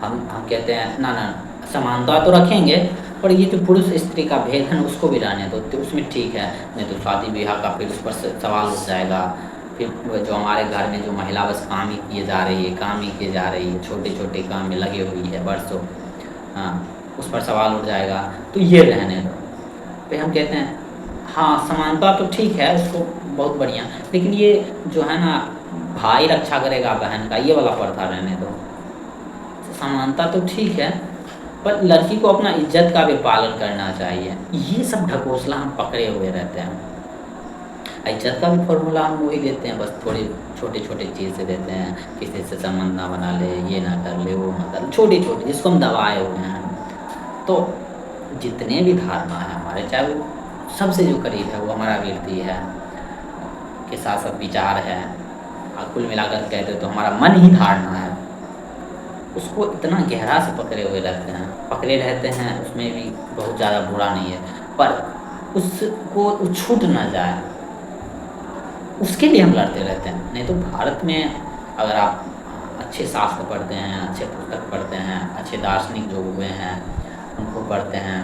हम कहते हैं ना ना, समानता तो रखेंगे, पर ये जो पुरुष स्त्री का भेद है ना उसको भी रहने दो, तो उसमें ठीक है। नहीं तो शादी ब्याह का फिर उस पर सवाल उठ जाएगा। फिर जो हमारे घर में जो महिला बस काम ही किए जा रही है, काम ही किए जा रही है, छोटे छोटे काम में लगी हुई है वर्षों, हाँ, उस पर सवाल उठ जाएगा। तो ये रहने दो। फिर हम कहते हैं हाँ समानता तो ठीक है, उसको बहुत बढ़िया, लेकिन ये जो है ना, भाई रक्षा करेगा बहन का, ये वाला प्रथा रहने दो। समानता तो ठीक है, पर लड़की को अपना इज्जत का भी पालन करना चाहिए। ये सब ढकोसला हम पकड़े हुए रहते हैं। इज्जत का भी फॉर्मूला हम वही देते हैं, बस थोड़ी छोटे छोटे चीज़ से देते हैं। किसी से संबंध ना बना ले, ये ना कर ले, वो ना कर ले, छोटी छोटी जिसको हम दबाए हुए हैं। तो जितने भी धारणा है हमारे, चाहे वो सबसे जो करीब है वो हमारा व्यक्ति है, के साथ साथ विचार है, और कुल मिलाकर कहते तो हमारा मन ही धारणा है, उसको इतना गहरा से पकड़े हुए रहते हैं, पकड़े रहते हैं। उसमें भी बहुत ज़्यादा बुरा नहीं है, पर उसको छूट ना जाए, उसके लिए हम लड़ते रहते हैं। नहीं तो भारत में अगर आप अच्छे शास्त्र पढ़ते हैं, अच्छे पुस्तक पढ़ते हैं, अच्छे दार्शनिक जो हुए हैं उनको पढ़ते हैं,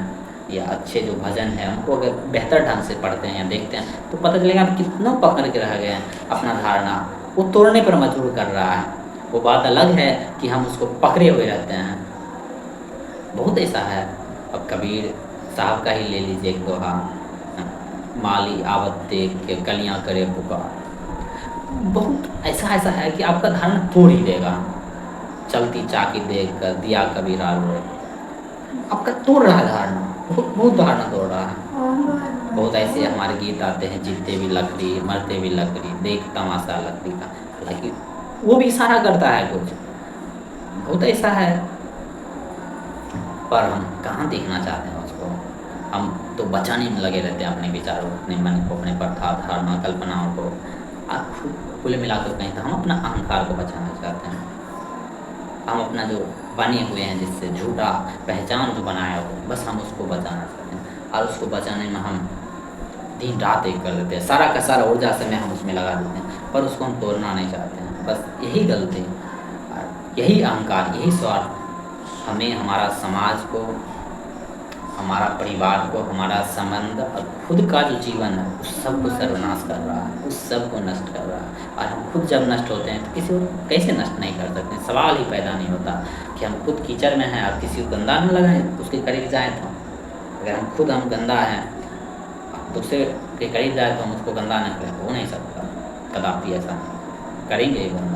या अच्छे जो भजन है उनको अगर बेहतर ढंग से पढ़ते हैं या देखते हैं, तो पता चलेगा आप कितना पकड़ के रह गए हैं अपना धारणा, वो तोड़ने पर मजबूर कर रहा है। वो बात अलग है कि हम उसको पकड़े हुए रहते हैं। बहुत ऐसा है। अब कबीर साहब का ही ले लीजिए एक दोहा, माली आवत देख के कलियाँ करे पुकार। बहुत ऐसा ऐसा है कि आपका धारणा तोड़ ही देगा। चलती चाकी देख कर दिया कबीरा रोए, आपका तोड़ रहा है धारणा, बहुत बहुत धारणा तोड़ रहा है। बहुत ऐसे हमारे गीत आते हैं, जीते भी लकड़ी मरते भी लकड़ी, देख तमाशा लकड़ी का। हालांकि वो भी इशारा करता है कुछ, बहुत ऐसा है, पर हम कहाँ देखना चाहते हैं उसको। हम तो बचाने में लगे रहते हैं अपने विचारों, अपने मन को, अपने प्रथा धारणा कल्पनाओं को। आप कुल मिलाकर कहें तो हम अपना अहंकार को बचाना चाहते हैं। हम अपना जो बने हुए हैं जिससे झूठा पहचान जो बनाया हो, बस हम उसको बचाना चाहते हैं। और उसको बचाने में हम दिन रात एक कर देते हैं, सारा का सारा ऊर्जा समय हम उसमें लगा देते हैं, पर उसको हम तोड़ना नहीं चाहते हैं। बस यही गलती, यही अहंकार, यही स्वार्थ हमें, हमारा समाज को, हमारा परिवार को, हमारा संबंध और खुद का जो जीवन है उस सब को सर्वनाश कर रहा है, उस सब को नष्ट कर रहा है। और हम खुद जब नष्ट होते हैं तो किसी को कैसे नष्ट नहीं कर सकते, सवाल ही पैदा नहीं होता कि हम खुद कीचड़ में हैं और किसी को गंदा न लगाएं, उसके करीब जाएँ तो। अगर हम गंदा हैं, दूसरे के करीब जाए तो हम उसको गंदा न करें, हो नहीं सकता, कदापि ऐसा नहीं करेंगे ये गंदा।